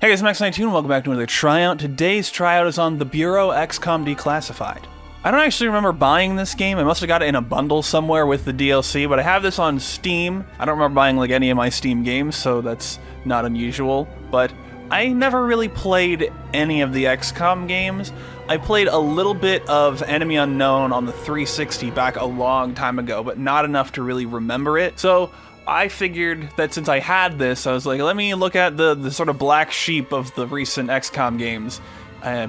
Hey guys, I'm X92 and welcome back to another tryout. Today's tryout is on the Bureau XCOM Declassified. I don't actually remember buying this game. I must have got it in a bundle somewhere with the DLC, but I have this on Steam. I don't remember buying like any of my Steam games, so that's not unusual. But I never really played any of the XCOM games. I played a little bit of Enemy Unknown on the 360 back a long time ago, but not enough to really remember it. So I figured that since I had this, I was like, let me look at the sort of black sheep of the recent XCOM games,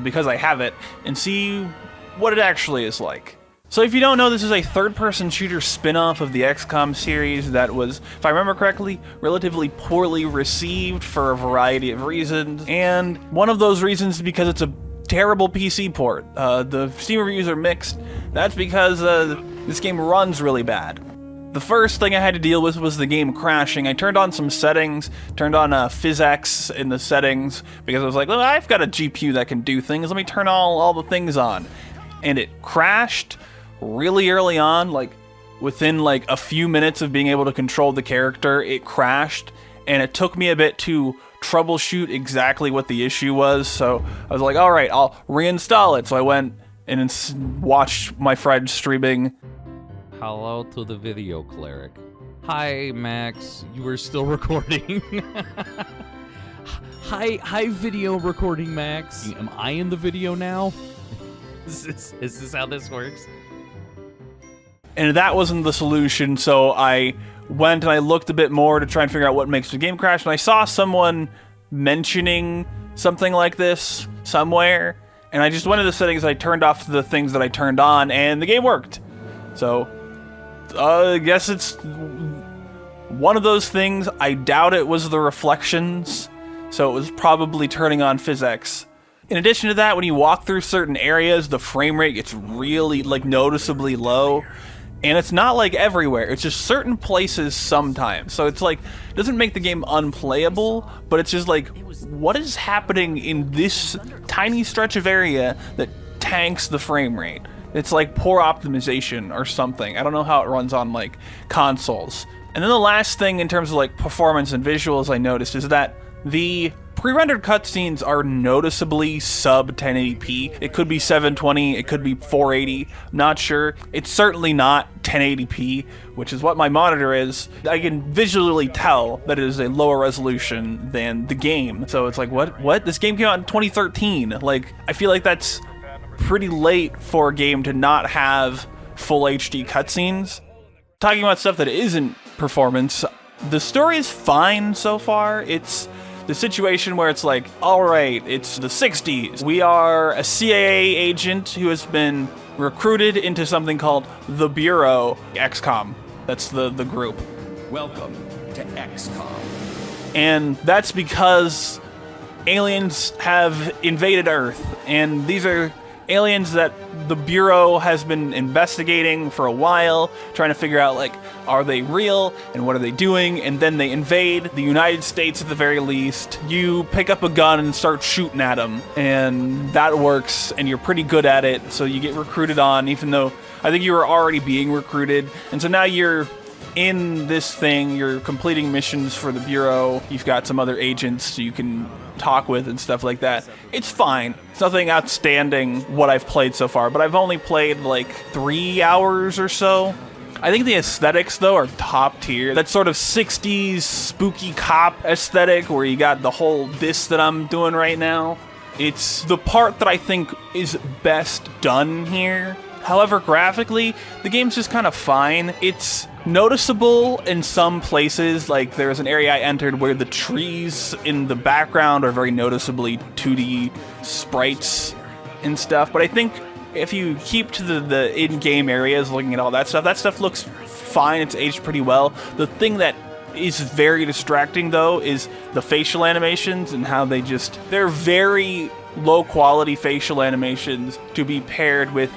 because I have it, and see what it actually is like. So if you don't know, this is a third-person shooter spin-off of the XCOM series that was, if I remember correctly, relatively poorly received for a variety of reasons, and one of those reasons is because it's a terrible PC port. The Steam reviews are mixed. That's because this game runs really bad. The first thing I had to deal with was the game crashing. I turned on some settings, turned on PhysX in the settings, because I was like, well, I've got a GPU that can do things, let me turn all the things on. And it crashed really early on, like within like a few minutes of being able to control the character, it crashed, and it took me a bit to troubleshoot exactly what the issue was, so I was like, alright, I'll reinstall it. So I went and watched my friend streaming. Hello to the video cleric. Hi, Max. You are still recording. Hi, video recording, Max. Am I in the video now? Is this how this works? And that wasn't the solution, so I went and I looked a bit more to try and figure out what makes the game crash, and I saw someone mentioning something like this somewhere, and I just went to the settings, I turned off the things that I turned on, and the game worked. So I guess it's one of those things. I doubt it was the reflections, so it was probably turning on PhysX. In addition to that, when you walk through certain areas, the frame rate gets really, like, noticeably low. And it's not, like, everywhere. It's just certain places sometimes. So it's, like, it doesn't make the game unplayable, but it's just, like, what is happening in this tiny stretch of area that tanks the frame rate? It's like poor optimization or something. I don't know how it runs on like consoles. And then the last thing in terms of like performance and visuals I noticed is that the pre-rendered cutscenes are noticeably sub 1080p. It could be 720, it could be 480, I'm not sure. It's certainly not 1080p, which is what my monitor is. I can visually tell that it is a lower resolution than the game. So it's like, what? This game came out in 2013. Like, I feel like that's pretty late for a game to not have full HD cutscenes. Talking about stuff that isn't performance, the story is fine so far. It's the situation where it's like, alright, it's the 60s. We are a CIA agent who has been recruited into something called the Bureau XCOM. That's the group. Welcome to XCOM. And that's because aliens have invaded Earth, and these are aliens that the Bureau has been investigating for a while, trying to figure out, like, are they real, and what are they doing, and then they invade the United States at the very least. You pick up a gun and start shooting at them, and that works, and you're pretty good at it, so you get recruited on, even though I think you were already being recruited, and so now you're in this thing, you're completing missions for the Bureau, you've got some other agents you can talk with and stuff like that. It's fine. It's nothing outstanding what I've played so far, but I've only played like 3 hours or so. I think the aesthetics, though, are top tier. That sort of 60s spooky cop aesthetic where you got the whole this that I'm doing right now. It's the part that I think is best done here. However, graphically, the game's just kind of fine. It's noticeable in some places, like there's an area I entered where the trees in the background are very noticeably 2D sprites and stuff, but I think if you keep to the in-game areas looking at all that stuff looks fine, it's aged pretty well. The thing that is very distracting, though, is the facial animations and how they're very low-quality facial animations to be paired with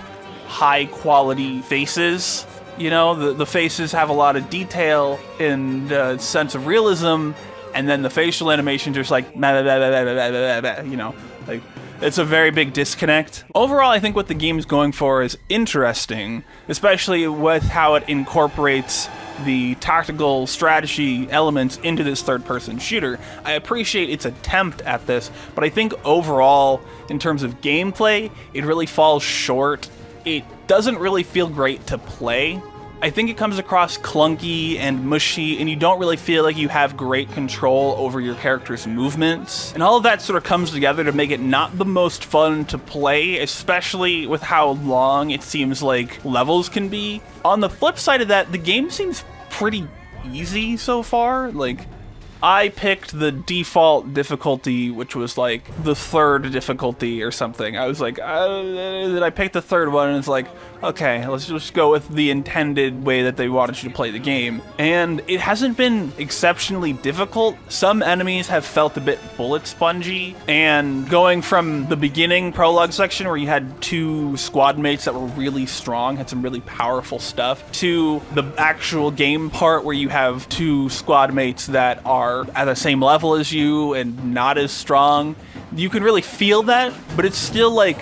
high-quality faces. You know, the faces have a lot of detail and sense of realism, and then the facial animations are just like, you know, like, it's a very big disconnect. Overall, I think what the game's going for is interesting, especially with how it incorporates the tactical strategy elements into this third-person shooter. I appreciate its attempt at this, but I think overall, in terms of gameplay, it really falls short. It doesn't really feel great to play. I think it comes across clunky and mushy, and you don't really feel like you have great control over your character's movements. And all of that sort of comes together to make it not the most fun to play, especially with how long it seems like levels can be. On the flip side of that, the game seems pretty easy so far. Like, I picked the default difficulty, which was like the third difficulty or something. I was like, then I picked the third one, and it's like, okay, let's just go with the intended way that they wanted you to play the game. And it hasn't been exceptionally difficult. Some enemies have felt a bit bullet spongy, and going from the beginning prologue section where you had 2 squad mates that were really strong, had some really powerful stuff, to the actual game part where you have 2 squad mates that are at the same level as you and not as strong. You can really feel that, but it's still like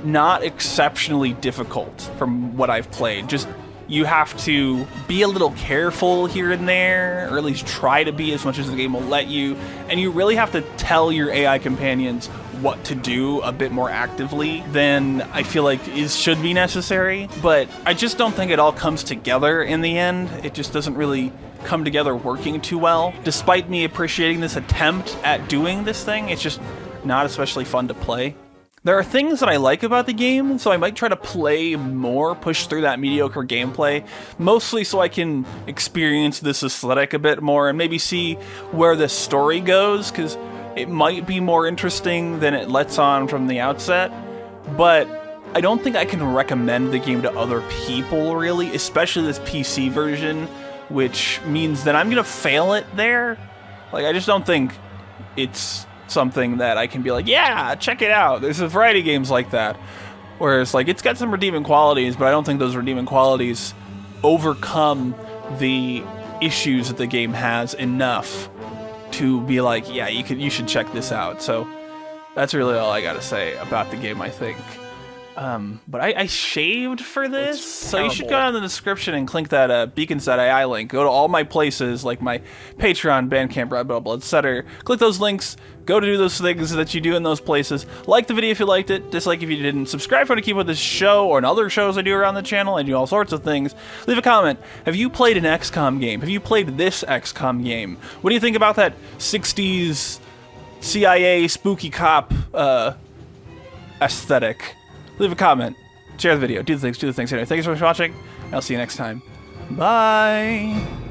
not exceptionally difficult from what I've played. Just you have to be a little careful here and there, or at least try to be as much as the game will let you, and you really have to tell your AI companions what to do a bit more actively than I feel like should be necessary. But I just don't think it all comes together in the end. It just doesn't really come together working too well. Despite me appreciating this attempt at doing this thing, it's just not especially fun to play. There are things that I like about the game, so I might try to play more, push through that mediocre gameplay, mostly so I can experience this aesthetic a bit more and maybe see where the story goes, because it might be more interesting than it lets on from the outset. But I don't think I can recommend the game to other people, really, especially this PC version, which means that I'm gonna fail it there. Like, I just don't think it's something that I can be like, yeah, check it out. There's a variety of games like that. Whereas, like, it's got some redeeming qualities, but I don't think those redeeming qualities overcome the issues that the game has enough to be like, yeah, you should check this out. So that's really all I gotta say about the game, I think. But I shaved for this, so you should go down in the description and click that beacons.ai link. Go to all my places, like my Patreon, Bandcamp, Redbubble, etc. Click those links, go to do those things that you do in those places. Like the video if you liked it, dislike if you didn't. Subscribe if you want to keep with this show or in other shows I do around the channel. I do all sorts of things. Leave a comment. Have you played an XCOM game? Have you played this XCOM game? What do you think about that 60s CIA spooky cop aesthetic? Leave a comment, share the video, do the things anyway. Thank you so much for watching, and I'll see you next time. Bye!